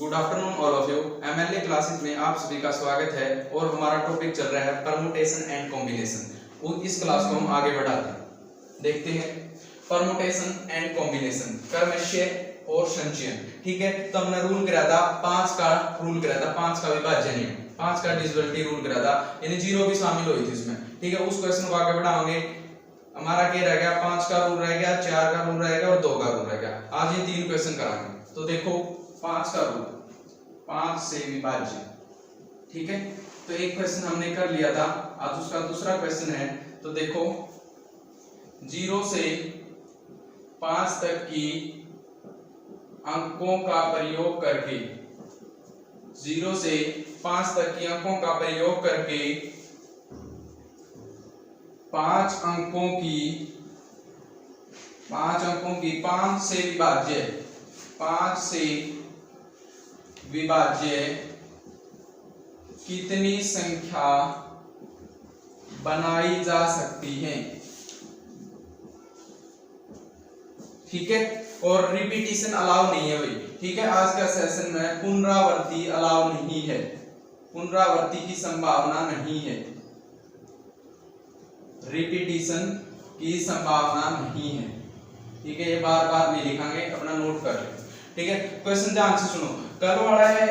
Good afternoon all of you. MLA classes में आप सभी का स्वागत है और हमारा टॉपिक चल रहा है परमुटेशन एंड कॉम्बिनेशन। इस क्लास को हम आगे बढ़ाते हैं, देखते हैं परमुटेशन एंड कॉम्बिनेशन, क्रमशः और संचयन। ठीक है, तो हमने रूल कराया था 5 का रूल कराया था, 5 का विभाज्य नियम, 5 का डिविजिबिलिटी रूल कराया था, यानी 0 भी शामिल हुई थी इसमें। ठीक है, उस क्वेश्चन को आगे बढ़ाओगे। हमारा क्या रह गया, 5 का रूल रह गया, 4 का रूल रह गया और 2 का रूल रह गया। आज ये 3 क्वेश्चन कराएंगे। तो देखो 5 का रूल, 5 से विभाज्य। ठीक है, तो एक क्वेश्चन हमने कर लिया था, आज उसका दूसरा क्वेश्चन है। तो देखो 0 से 5 तक की अंकों का प्रयोग करके, 0 से 5 तक की अंकों का प्रयोग करके 5 अंकों की 5 से विभाज्य, 5 से विभाज्य कितनी संख्या बनाई जा सकती है। ठीक है, और रिपीटिशन अलाउ नहीं है भाई। ठीक है, आज का सेशन में पुनरावृत्ति अलाउ नहीं है, पुनरावृत्ति की संभावना नहीं है, रिपीटिशन की संभावना नहीं है। ठीक है, ये बार बार नहीं लिखेंगे, अपना नोट कर ले। ठीक है, क्वेश्चन ध्यान से सुनो। कल वाला है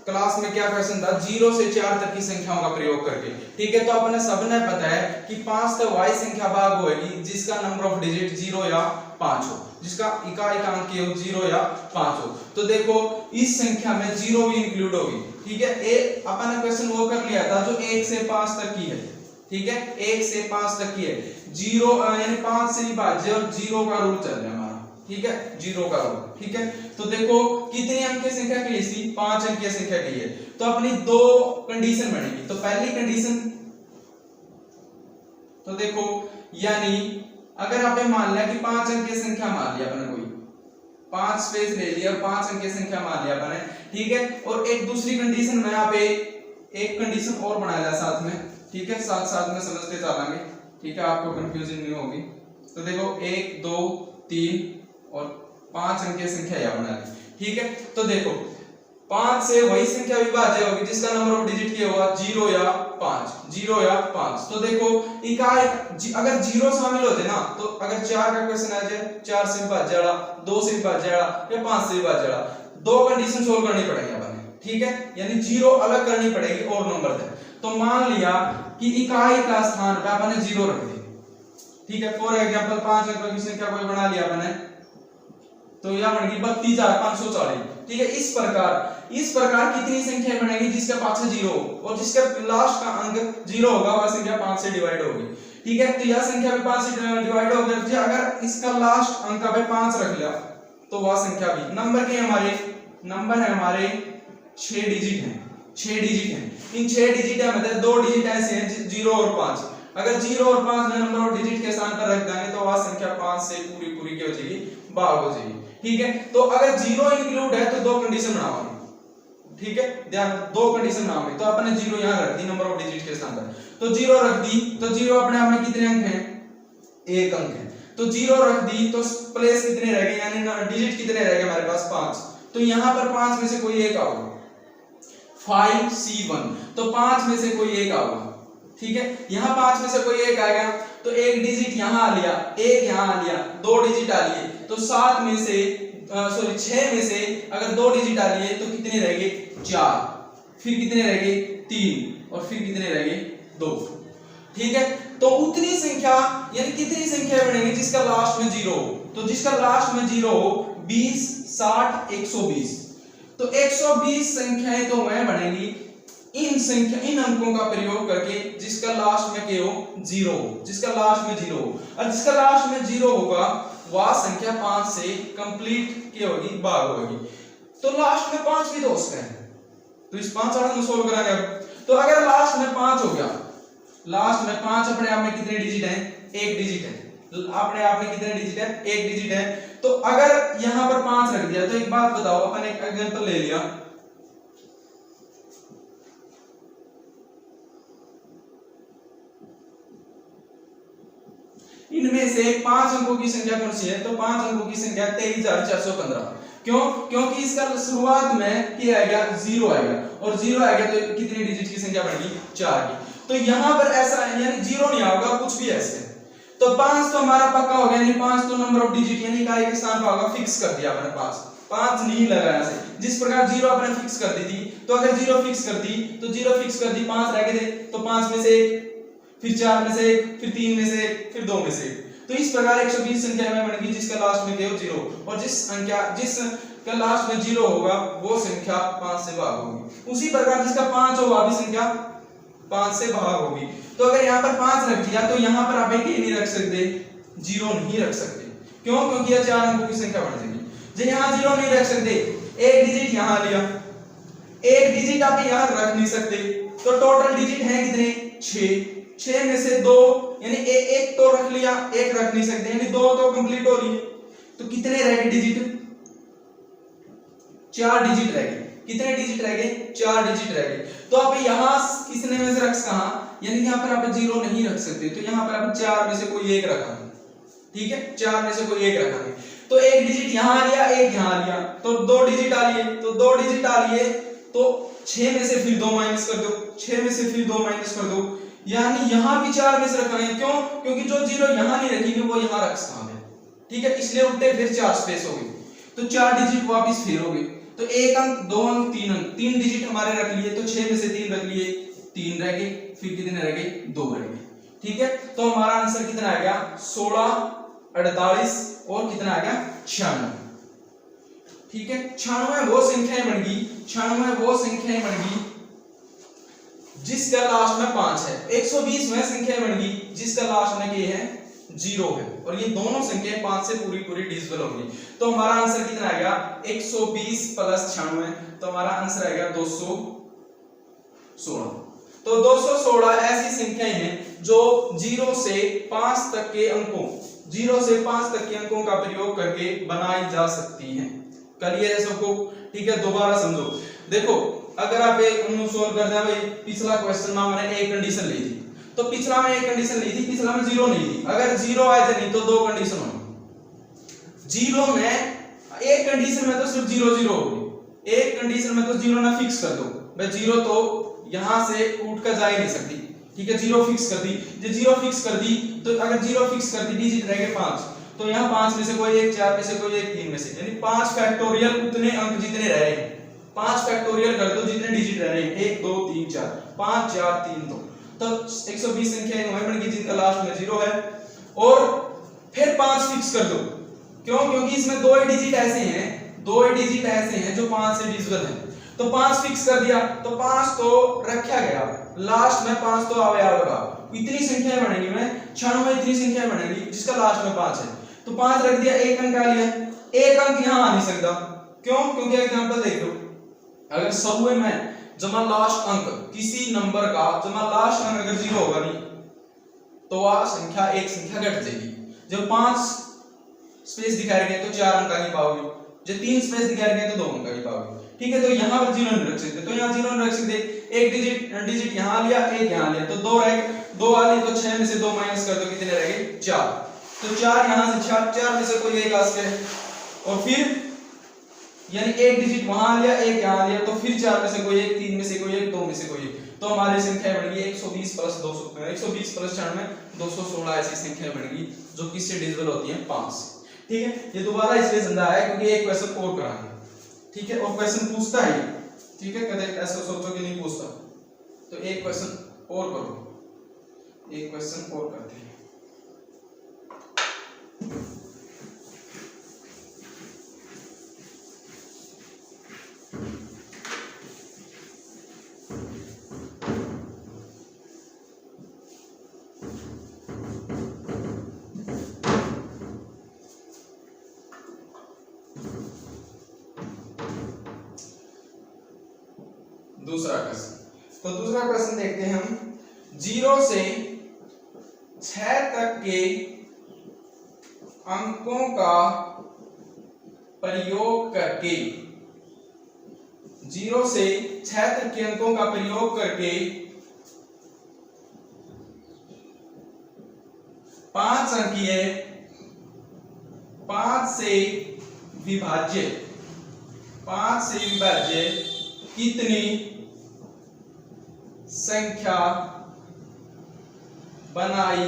क्लास में क्या क्वेश्चन था, 0 से 4 तक की संख्याओं का प्रयोग करके। ठीक है, तो अपने सबने पता है कि 5 तक वही संख्या भाग होगी जिसका नंबर ऑफ डिजिट 0 या 5 हो, जिसका इकाई का अंक हो 0 या 5 हो। तो देखो इस संख्या में 0 भी इंक्लूड होगी। ठीक है, एक अपन ने क्वेश्चन वो कर लिया था जो 1 से 5 तक की है। ठीक है, 1 से 5 तक की है, 0 यानी 5 से विभाज्य और 0 का रूल चल रहा है हमारा। ठीक है, 0 का रूल। ठीक है, तो देखो कितनी अंक की संख्या के लिए थी, 5 अंक की संख्या के लिए। तो अपनी 2 कंडीशन बनेगी। तो पहली कंडीशन, तो देखो यानी अगर आपने मान लिया कि 5 अंक की संख्या मान लिया अपने, कोई 5 स्पेस ले लिया, 5 अंक की संख्या मान लिया अपने। ठीक है, और एक दूसरी कंडीशन में यहाँ पे एक कंडीशन और बनाया साथ में। ठीक है, साथ साथ में समझते चलेंगे। ठीक है, आपको कंफ्यूजन नहीं होगी। तो देखो 1 2 3 और 5 अंक की संख्या यह बना ली। ठीक है, तो देखो 5 से वही संख्या विभाज्य होगी जिसका नंबर ऑफ डिजिट क्या होगा, 0 या 5, 0 या 5। तो देखो इकाई अगर 0 शामिल होते ना, तो अगर 4 का क्वेश्चन आ जाए, 4 से विभाज्य वाला, 2 से विभाज्य वाला या 5 से विभाज्य वाला, 2 कंडीशन सोल्व करनी पड़ेगी अपन। ठीक है, यानी 0 अलग करनी पड़ेगी और नंबर दे। तो मान लिया कि इकाई का स्थान पे आपने 0 रख दिया। ठीक है, फॉर एग्जांपल 5 अंक की संख्या कोई बना लिया आपने, तो यह बन गई 32,540। ठीक है, इस प्रकार कितनी संख्या बनेगी जिसके पास 0 और जिसका लास्ट का अंक 0 होगा, वह संख्या 5 से डिवाइड होगी। ठीक है, तो यह संख्या भी 5 से डिवाइड हो गई। अगर इसका लास्ट अंक पे 5 रख लिया तो वह संख्या भी, नंबर के हमारे 6 डिजिट हैं, 6 डिजिट हैं। इन 6 डिजिट है मतलब 2 डिजिट ऐसे हैं 0 और 5। अगर 0 और 5 में नंबर ऑफ डिजिट के स्थान पर रख देंगे तो वह संख्या 5 से पूरी क्या हो जाएगी, भाग हो जाएगी। ठीक है, तो अगर 0 इंक्लूड है तो 2 कंडीशन बनाओगे। ठीक है, ध्यान 2 कंडीशन बनाओगे। तो अपने 0 यहां रख दी नंबर ऑफ डिजिट के स्थान पर, तो 0 रख दी। तो 0 अपने आप में कितने अंक हैं, 1 अंक है। तो 0 रख दी तो प्लेस कितने रह गए, यानी डिजिट कितने रह गए हमारे पास, 5। तो यहां पर 5 में से कोई एक आओगे, 5C1, तो 5 में से कोई एक आओगा। ठीक है, यहां 5 में से कोई एक आएगा तो एक डिजिट यहां आ लिया, एक यहां आ लिया, 2 डिजिट आ लिए। तो 7 में से 6 में से अगर 2 डिजिट आ लिए तो कितने रह गए, 4। फिर कितने रह गए, 3, और फिर कितने रह गए, 2। ठीक है, तो उतनी संख्या यानी कितनी संख्या बनेगी जिसका लास्ट में 0 हो। तो जिसका लास्ट में 0 हो, 20 60 120। तो 120 संख्याएं तो वह बनेगी इन अंकों का प्रयोग करके जिसका लास्ट में क्या हो, 0 हो, जिसका लास्ट में 0 हो। और जिसका लास्ट में 0 होगा वह संख्या 5 से कंप्लीट क्या होगी, भाग होगी। तो लास्ट में 5 भी दोस्त है, तो इस 5 वाले को सोल्व कराएंगे। तो अगर लास्ट में 5 हो गया, लास्ट में 5 अपने आप में कितने डिजिट हैं, 1 डिजिट है। अपने आप में कितने डिजिट है, 1 डिजिट है। तो अगर यहां पर 5 रख दिया, तो एक बात बताओ, अपन एक एग्जांपल ले लिया, इनमें से 5 अंकों की संख्या कौन सी है, तो 5 अंकों की संख्या 23,415। क्यों? क्योंकि इसका शुरुआत में क्या आएगा, 0 आएगा, और 0 आएगा तो कितनी डिजिट की संख्या बनेगी, 4 की। तो यहां पर ऐसा है यानी 0 नहीं आएगा, कुछ भी ऐसे। तो 5 तो हमारा पक्का हो गया, यानी 5 तो नंबर ऑफ डिजिट यानी इकाई के स्थान पर होगा, फिक्स कर दिया मैंने 5 नहीं लगाया ऐसे। जिस प्रकार 0 आपने फिक्स कर दी थी, तो अगर 0 फिक्स कर दी तो 0 फिक्स कर दी, 5 रह गए थे, तो 5 में से 1, फिर 4 में से 1, फिर 3 में से 1, फिर 2 में से 1। तो इस प्रकार 120 संख्या में बनेगी जिसका लास्ट में केवल 0, और जिसका लास्ट में 0 होगा वो संख्या 5 से भाग होगी। उसी प्रकार जिसका 5 होगा भी संख्या 5 से भाग होगी। तो अगर यहाँ पर 5 रख दिया तो यहाँ पर आप एक नहीं रख सकते, 0 नहीं रख सकते। क्यों? क्योंकि यह 4 अंकों की संख्या बन जाएगी। जब यहाँ 0 नहीं रख सकते, एक डिजिट यहाँ लिया, एक डिजिट आप यहाँ रख नहीं सकते, तो टोटल डिजिट है कितने, 6 में से 2 यानी एक तो रख लिया, एक रख नहीं सकते, यानी 2 तो कंप्लीट हो रही है। तो कितने रह गए डिजिट, 4 डिजिट रह गए। कितने डिजिट रह गए, 4 डिजिट रह गए। तो आप यहाँ किसने में से रख कहां, यानी यहाँ पर आप 0 नहीं रख सकते, तो यहाँ पर आप 4 में से कोई एक रखा, ठीक है, 4 में से कोई एक रखा है। तो एक डिजिट यहाँ लिया, एक यहाँ लिया, तो 2 डिजिट आ लिए, तो 2 डिजिट आ लिए, तो 6 में से फिर 2 माइनस कर दो, 6 में से फिर 2 माइनस कर दो, यानी यहाँ भी 4 में से रखा है। क्यों? क्योंकि जो 0 यहाँ नहीं रखेंगे वो यहाँ रख सकते हैं, ठीक है, इसलिए उल्टे फिर 4 स्पेस हो गई, तो 4 डिजिट वापस फिर हो गए। तो 1 अंक, 2 अंक, 3 अंक, 3 डिजिट हमारे रख लिए, तो 6 में से 3 रख लिए, 3 रह गए, फिर कितने रह गए, 2 रह गए, ठीक है। तो हमारा आंसर कितना आ गया, 16, 48 और कितना आ गया, 96, ठीक है। 96 वो संख्याएं बन गई, 96 वो संख्याएं बन गई जिसका लास्ट में 5 है। 120 वह संख्याएं बन गई जिसका लास्ट में क्या है, 0 है, और ये दोनों संख्याएं 5 से पूरी डिविजिबल होंगी। तो हमारा आंसर कितना आ गया, 120 प्लस 96, तो हमारा आंसर आ गया 216। तो 216 ऐसी संख्याएं हैं जो 0 से 5 तक के अंकों 0 से 5 तक के अंकों का प्रयोग करके बनाई जा सकती हैं। क्लियर है सबको, ठीक है। दोबारा समझो, देखो अगर आप एक सोल्व कर दें, भाई पिछला क्वेश्चन में हमने एक कंडीशन ली थी, तो पिछला में एक कंडीशन ली थी, पिछला में 0 नहीं थी। अगर 0 आए थे नहीं तो 2 कंडीशन होगी। 0 में एक कंडीशन में तो सिर्फ 0 0 होगी, एक कंडीशन में तो 0 ना फिक्स कर दो, भाई 0 तो यहां से उठ कर जा ही नहीं सकती, ठीक है। 0 फिक्स कर दी, जब 0 फिक्स कर दी तो अगर 0 फिक्स कर दी, डिजिट रह गए 5, तो यहाँ 5 में से कोई एक, 4 में से कोई एक, 3 में से, यानी 5 फैक्टोरियल उतने अंक जितने रह रहे हैं, 5 फैक्टोरियल कर दो जितने डिजिट रह रहे हैं, 1 2 3 4, 5 4 3 2, तो 120 संख्या वह बन गई जिनका लास्ट में 0 है। और फिर 5 फिक्स कर दो, क्यों? क्योंकि इसमें 2 डिजिट ऐसे हैं, 2 डिजिट ऐसे हैं जो 5 से डिविजिबल हैं, तो 5 फिक्स कर दिया, तो 5 तो रखा गया, लास्ट में 5 तो आवे आवेगा, इतनी संख्याएं बनेगी, मैं 96 इतनी संख्याएं बनेगी जिसका लास्ट में 5 है। तो 5 रख दिया, एक अंक आ लिया, एक अंक यहां आ नहीं सकता, क्यों? क्योंकि एग्जांपल देख लो, अगर 100 में जमा लास्ट अंक किसी नंबर का जमा लास्ट अंक अगर 0 होगा नहीं तो वह संख्या एक संख्या घट जाएगी। जब 5 स्पेस दिखाए गए तो 4 अंक ही पाओगे, जब 3 स्पेस दिखाए गए तो 2 अंक ही पाओगे, ठीक है। तो यहाँ पर 0 नहीं रख सकते, तो यहाँ 0 नहीं रख सकते, एक डिजिट यहाँ लिया, एक यहाँ लिया, तो 2 रह गए, 2 आ लिए, तो 6 में से 2 माइनस कर दो, कितने रह गए, 4, तो 4 यहाँ से 4 में से कोई एक आ सके, और फिर यानी एक डिजिट वहां लिया, एक यहाँ लिया, तो फिर 4 में से कोई एक, 3 में से कोई एक, 2 में से कोई एक, तो हमारी संख्या बन गई 120 प्लस 200, 120 प्लस 96, 216 ऐसी संख्या बन गई जो किससे डिविजिबल होती है, 5 से, ठीक है। ये दोबारा इसलिए समझाया है क्योंकि एक क्वेश्चन और करांगे, ठीक है, और क्वेश्चन पूछता है, ठीक है, कदे ऐसा सोचो कि नहीं पूछता, तो एक क्वेश्चन और करो, एक क्वेश्चन और करते हैं। दूसरा क्वेश्चन, तो दूसरा क्वेश्चन देखते हैं हम। 0 से 6 तक के अंकों का प्रयोग करके 0 से 6 तक के अंकों का प्रयोग करके 5 अंकीय 5 से विभाज्य 5 से विभाज्य कितनी संख्या बनाई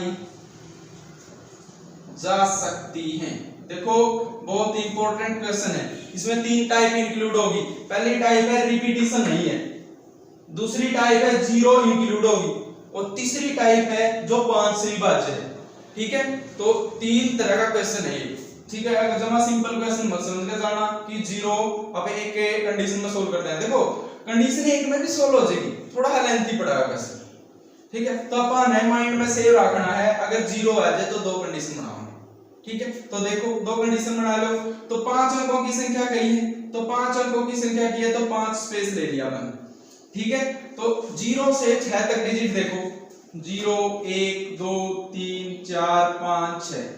जा सकती है। देखो बहुत इंपॉर्टेंट क्वेश्चन है, इसमें 3 टाइप इंक्लूड होगी। पहली टाइप है रिपीटिशन नहीं है, दूसरी टाइप है जीरो इंक्लूड होगी, और तीसरी टाइप है जो 5 से विभाज्य है। ठीक है, तो 3 तरह का क्वेश्चन है ये। ठीक है, अगर जमा सिंपल क्वेश्चन मत समझ के जाना कि जीरो अब एक के कंडीशन में सोल्व करते हैं। देखो कंडीशन एक में भी सोल्व हो जाएगी, थोड़ा लेंथी पड़ेगा क्वेश्चन। ठीक है, तो अपन है माइंड में सेव रखना है, अगर जीरो आ जाए तो 2 कंडीशन बनाओ। ठीक है, तो देखो 2 कंडीशन बना लो। तो 5 अंकों की संख्या कही है, तो 5 अंकों की संख्या की है तो 5 स्पेस ले लिया मैंने। ठीक है, तो 0 से 6 तक डिजिट देखो, 0 1 2 3 4 5 6।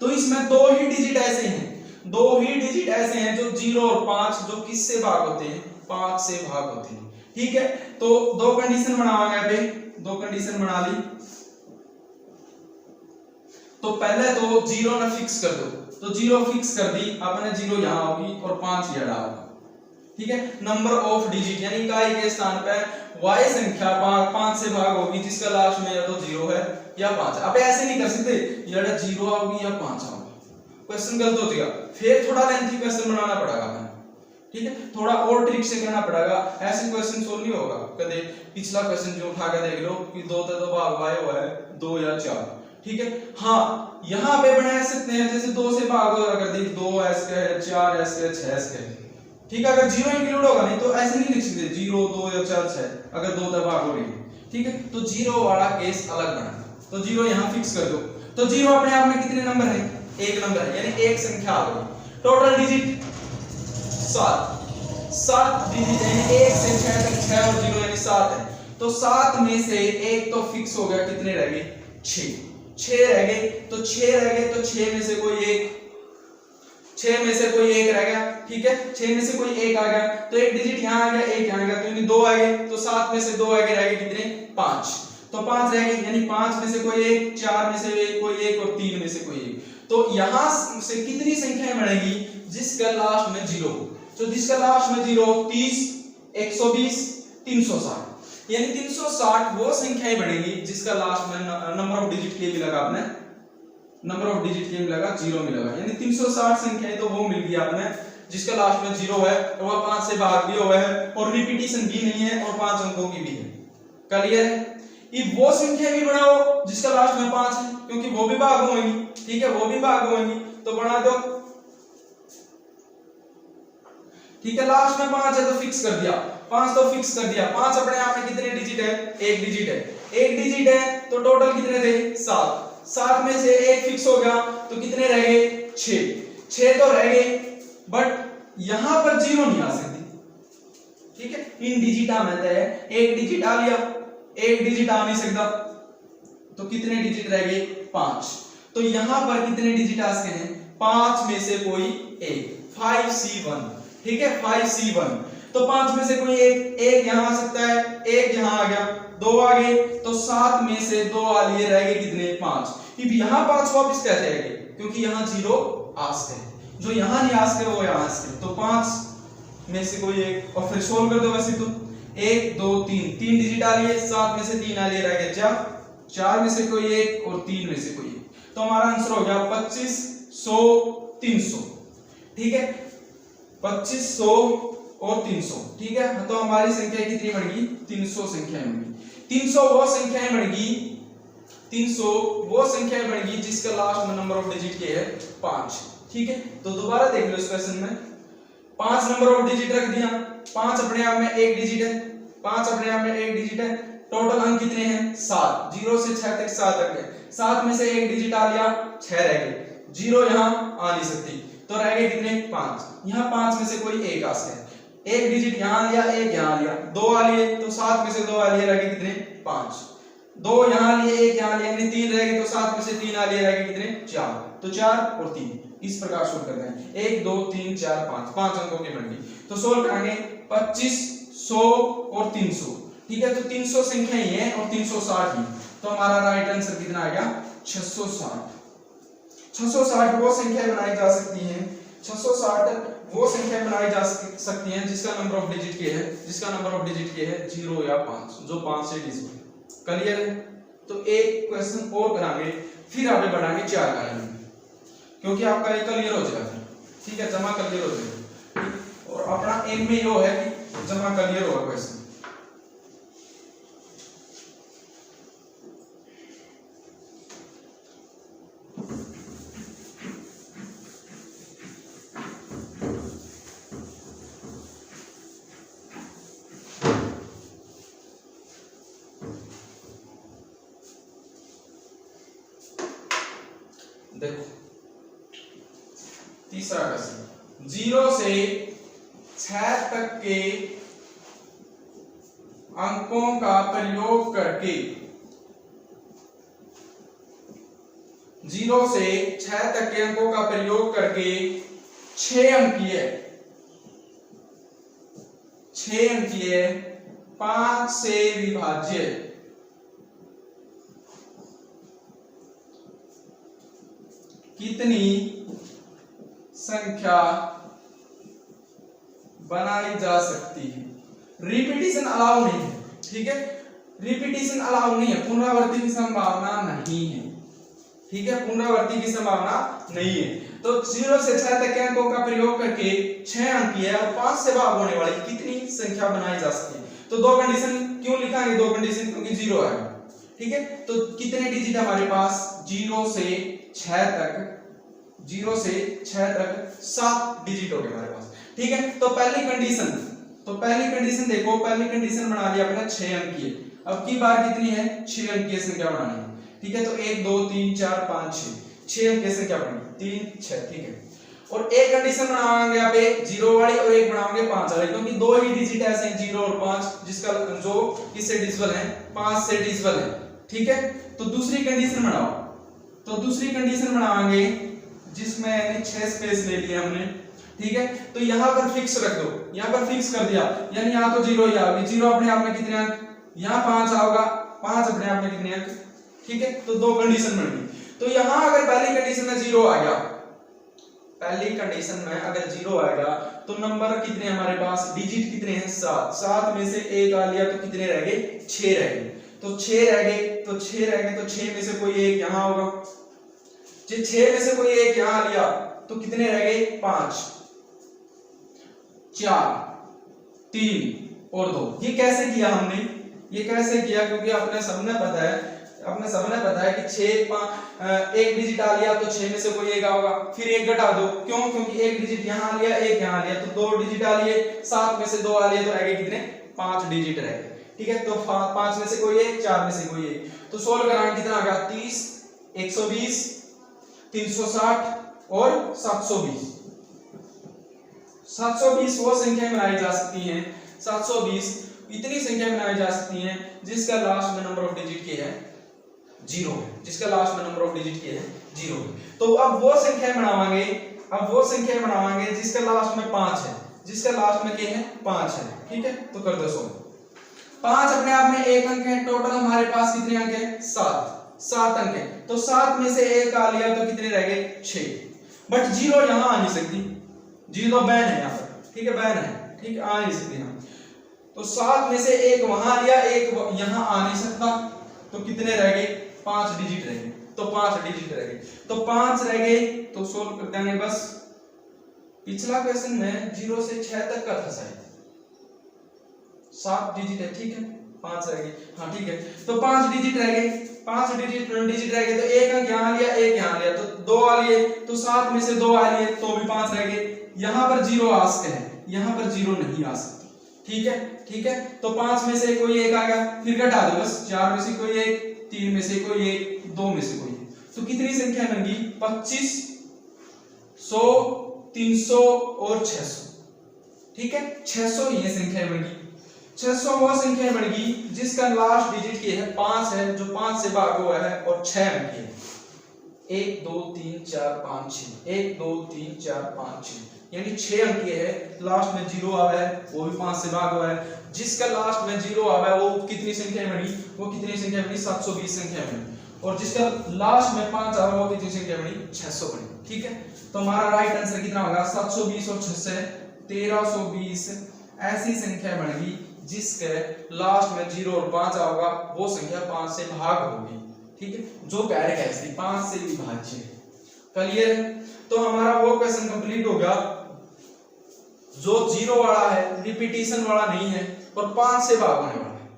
तो इसमें 2 ही डिजिट ऐसे हैं, 2 ही डिजिट ऐसे हैं जो 0 और 5 जो किससे भाग होते हैं, 5 से भाग होते हैं। ठीक है, तो 2 कंडीशन बनावांगे। अभी 2 कंडीशन बना ली, तो पहले तो 0 ना फिक्स कर दो, तो 0 फिक्स कर दी आपने, 0 यहां होगी और 5 यहां होगा। ठीक है, नंबर ऑफ डिजिट यानी इकाई के स्थान पे y संख्या 5 से भाग होगी जिसका लास्ट में या तो 0 है या 5। अब ऐसे नहीं कर सकते या 0 होगी या 5 होगी, क्वेश्चन गलत हो जाएगा, फिर थोड़ा लेंथी क्वेश्चन बनाना पड़ेगा हमें। ठीक है, थोड़ा और ट्रिक से करना पड़ेगा, ऐसे क्वेश्चन सोल्व नहीं होगा कदे। पिछला क्वेश्चन जो उठा के देख लो कि 2 से 2 भाग हुआ है 2 या 4। ठीक है, हाँ यहाँ पे बना सकते हैं, जैसे 2 से भाग अगर देख 2 ऐसे है 4 ऐसे 6 ऐसे। ठीक है, अगर 0 इंक्लूड होगा नहीं तो ऐसे नहीं लिख सकते 0 2 या 4 6 अगर 2 से भाग हो रही है। ठीक है, तो 0 वाला केस अलग बना, तो 0 यहाँ फिक्स कर दो। तो 0 अपने आप में कितने नंबर है, 1 नंबर है, यानी एक संख्या आ गई। टोटल डिजिट 7 डिजिट यानी 1 से 6 तक 6 और 0 यानी 7 है। तो 7 में से एक तो फिक्स हो गया, कितने रह गए 6 रह गए। तो 6 रह गए तो 6 में से कोई एक, 6 में से कोई एक रह गया। ठीक है, 6 में से कोई एक आ गया, तो एक डिजिट यहाँ आ गया, एक यहाँ आ गया, तो यानी 2 आ गए। तो 7 में से 2 आगे रह गए कितने 5, तो 5 रह गए, यानी 5 में से कोई एक, 4 में से कोई एक और 3 में से कोई एक। तो यहाँ से कितनी संख्याएं बनेगी जिसका लास्ट में 0 हो। तो जिसका लास्ट में 0 30 120 360, यानी 360 वो संख्याएं बनेगी जिसका लास्ट में नंबर ऑफ डिजिट के मिलेगा, आपने नंबर ऑफ डिजिट के मिलेगा 0 मिलेगा, यानी 360 संख्याएं तो वो मिल गई आपने जिसका लास्ट में 0 है और वह 5 से भाग भी हुआ है और रिपीटिशन भी नहीं है और 5 अंकों की भी है। क्लियर है? ये वो संख्याएं भी बनाओ जिसका लास्ट में 5 है, क्योंकि वो भी भाग होंगी। ठीक है, वो भी भाग होंगी, तो बना दो। ठीक है, लास्ट में 5 है तो फिक्स कर दिया, 5 तो फिक्स कर दिया। 5 अपने आप में कितने डिजिट है, एक डिजिट है, एक डिजिट है तो टोटल कितने थे 7 में से एक फिक्स हो गया तो कितने रह गए 6 तो रह गए, बट यहां पर 0 नहीं आ सकती। ठीक है, इन डिजिटा में है एक डिजिट आ लिया, एक डिजिट आ नहीं सकता, तो कितने डिजिट रह गए 5। तो यहां पर कितने डिजिट आ सकते हैं 5 में से कोई एक, 5C1। ठीक है, 5C1, तो 5 में से कोई एक यहां आ सकता है, एक यहां आ गया, 2 आ गए, तो 7 में से 2 आ लिए रह गए कितने 5। अब यहां 5 वापस कैसे आ गए, क्योंकि यहां 0 आ सकते, जो यहां नहीं आ सकते वो यहां आ सकते, तो 5 में से कोई एक, और फिर सोल्व कर दो। वैसे तो 1 2 3 डिजिट आ लिए, 7 में से 3 आ लिए रह गए 4 में से कोई एक और 3 में से कोई एक, तो हमारा आंसर हो गया 25 100 300। ठीक है, 25 100 और 300। ठीक है, तो हमारी संख्या कितनी बन गई 300 संख्याएं बन गई। 300 वो संख्याएं बन गई, 300 वो संख्याएं बन गई जिसका लास्ट में नंबर ऑफ डिजिट के है 5। ठीक है, तो दोबारा देख लो इस क्वेश्चन में 5 नंबर ऑफ डिजिट रख दिया, 5 अपने आप में एक डिजिट है, 5 अपने आप में एक डिजिट है, टोटल अंक कितने हैं 7, 0 से 6 तक 7 रख गए, 7 में से एक डिजिट आ लिया 6 रह गए, 0 यहां आ नहीं सकती, तो रह गए कितने 5। यहां 5 में से कोई एक आ सकता है, एक डिजिट यहां लिया, एक यहां लिया, 2 आ लिए, तो 7 में से 2 आ लिए रह गए कितने 5, 2 यहां लिए, एक यहां लिए, यानी 3 रह गए, तो 7 में से 3 आ लिए रह गए कितने 4, तो 4 और 3 इस प्रकार सोल्व करते हैं, 1 2 3 4 5 अंकों की बन गई। तो सोल्व करेंगे 25 100 और 300। ठीक है, तो 300 संख्या ही है और 360 ही, तो हमारा राइट आंसर कितना आ गया 660। 660 वो संख्या बनाई जा सकती है 660 वो संख्या बनाई जा सकती है जिसका नंबर ऑफ डिजिट के है, जिसका नंबर ऑफ डिजिट के है 0 या 5, जो 5 से डिजिट। क्लियर है? तो एक क्वेश्चन और करांगे, फिर आगे बढ़ाएंगे 4 का में, क्योंकि आपका ये क्लियर हो जाएगा फिर। ठीक है, जमा क्लियर हो जाएगा और अपना एम में यो है कि जमा क्लियर होगा क्वेश्चन। देखो तीसरा क्वेश्चन, 0 से 6 तक के अंकों का प्रयोग करके 0 से 6 तक के अंकों का प्रयोग करके 6 अंकीय 5 से विभाज्य कितनी संख्या बनाई जा सकती है? रिपीटिशन अलाउ नहीं है, ठीक है, रिपीटिशन अलाउ नहीं है, पुनरावृत्ति की संभावना नहीं है। ठीक है, पुनरावृत्ति की संभावना नहीं है। तो 0 से 6 तक के अंकों का प्रयोग करके 6 अंकीय और 5 से भाग होने वाली कितनी संख्या बनाई जा सकती है? तो दो कंडीशन क्यों लिखाएंगे? दो कंडीशन क्योंकि 0 है। ठीक है, तो कितने डिजिट हमारे पास? 0 से 6 तक 7 डिजिट हो गए हमारे पास। ठीक है, तो पहली कंडीशन देखो, पहली कंडीशन बना लिया अपना 6 अंकीय। अब की बार कितनी है? 6 अंकीय संख्या बनानी है। ठीक है, तो 1 2 3 4 5 6 अंकीय संख्या बनी, 3 6। ठीक है, और एक कंडीशन बनावाएंगे यहाँ पे 0 वाली और एक बनाओगे 5 वाली, क्योंकि दो ही डिजिट ऐसे हैं 0 और 5 जिसका जो किससे डिविजिबल है? 5 से डिविजिबल है। ठीक है, तो दूसरी कंडीशन बनाओ। तो दूसरी कंडीशन बनावाएंगे जिसमें 6 स्पेस ले लिए हमने। ठीक है, तो यहां पर फिक्स रख दो, यहां पर फिक्स कर दिया, यानी यहां तो 0 ही आएगी। 0 अपने आप में कितने अंक? यहां 5 आएगा, 5 अपने आप में कितने अंक? ठीक है, तो दो कंडीशन बन गई। तो यहां अगर पहली कंडीशन में 0 आ गया, पहली कंडीशन में अगर 0 आएगा तो नंबर कितने हमारे पास? डिजिट कितने हैं? 7। 7 में से 1 आ लिया तो कितने रह गए? 6 रह गए। तो 6 रह गए, तो 6 में से कोई एक यहां होगा। 6 में से कोई एक यहां लिया तो कितने रह गए? 5 4 3 और 2। ये कैसे किया हमने? ये कैसे किया? क्योंकि अपने सबने पता है कि 6 एक डिजिट आ लिया तो 6 में से कोई एक होगा, फिर एक घटा दो। क्यों? क्योंकि एक डिजिट यहां लिया, एक यहां लिया, तो 2 डिजिट आ लिए, 7 में से 2 आ लिए तो रह गए कितने? 5 डिजिट रह गए। ठीक है, तो 5 में से कोई एक, 4 में से कोई एक, तो सोल्व कराएंगे कितना आ गया? 30 120 360 और 720। 720 वो संख्या बनाई जा सकती हैं, 720 इतनी संख्या बनाई जा सकती हैं जिसका लास्ट में नंबर ऑफ डिजिट के है 0 है, जिसका लास्ट में नंबर ऑफ डिजिट के है 0 है। तो अब वो संख्या बनावांगे जिसका लास्ट में 5 है, जिसका लास्ट में क्या है? 5 है। ठीक है, तो कर दो 100। 5 अपने आप में एक अंक है, टोटल हमारे पास कितने अंक है? 7 अंक है। तो 7 में से एक आ लिया तो कितने रह गए? 6। बट 0 यहां आ नहीं सकती, 0 बैन है यहां पर। ठीक है, बैन है, ठीक है, आ नहीं सकती यहां। तो 7 में से एक वहां लिया, एक यहां आ नहीं सकता, तो कितने रह गए? 5 डिजिट रह गए। तो 5 डिजिट रह गए, तो 5 रह गए, तो सोल्व कर देंगे बस। पिछला क्वेश्चन में 0 से 6 तक का था शायद, 7 डिजिट है। ठीक है, 5 रह गए। हाँ ठीक है, तो 5 डिजिट रह गए, 5 डिजिट रह गए, तो एक अंक यहां लिया, एक यहां लिया, तो 2 आ लिए, तो 7 में से 2 आ लिए तो भी 5 रह गए। यहां पर 0 आ सकते हैं, यहां पर 0 नहीं आ सकती। ठीक है, ठीक है, तो 5 में से कोई एक आ गया, फिर घटा दो बस। 4 में से कोई एक, 3 में से कोई एक, 2 में से कोई एक, तो कितनी संख्या बन गई? 25 100 300 और 600। ठीक है, 600 ये संख्या बन गई। 600 वो संख्या बन गई जिसका लास्ट डिजिट ये है 5 है, जो 5 से भाग हुआ है और 6 अंक है। 1 2 3 4 5 6, 1 2 3 4 5 6, यानी 6 अंक है। लास्ट में 0 आया है, वो भी 5 से भाग हुआ है। जिसका लास्ट में 0 आया है वो कितनी संख्या बनी? वो कितनी संख्या बनी? 720 संख्या बनी। और जिसका लास्ट में 5 आ रहा वो कितनी संख्या बनी 600 बनी। ठीक है, तो हमारा राइट आंसर कितना होगा 720 और 6 से 1320 ऐसी संख्या बनेगी जिसके लास्ट में 0 और 5 आएगा, वो संख्या 5 से भाग होगी। ठीक है, जो कह है इसलिए 5 से विभाज्य है। क्लियर है? तो हमारा वो क्वेश्चन कंप्लीट हो गया जो 0 वाला है, रिपीटिशन वाला नहीं है और 5 से भाग होने वाला है।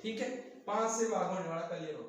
ठीक है, 5 से भाग होने वाला क्लियर हो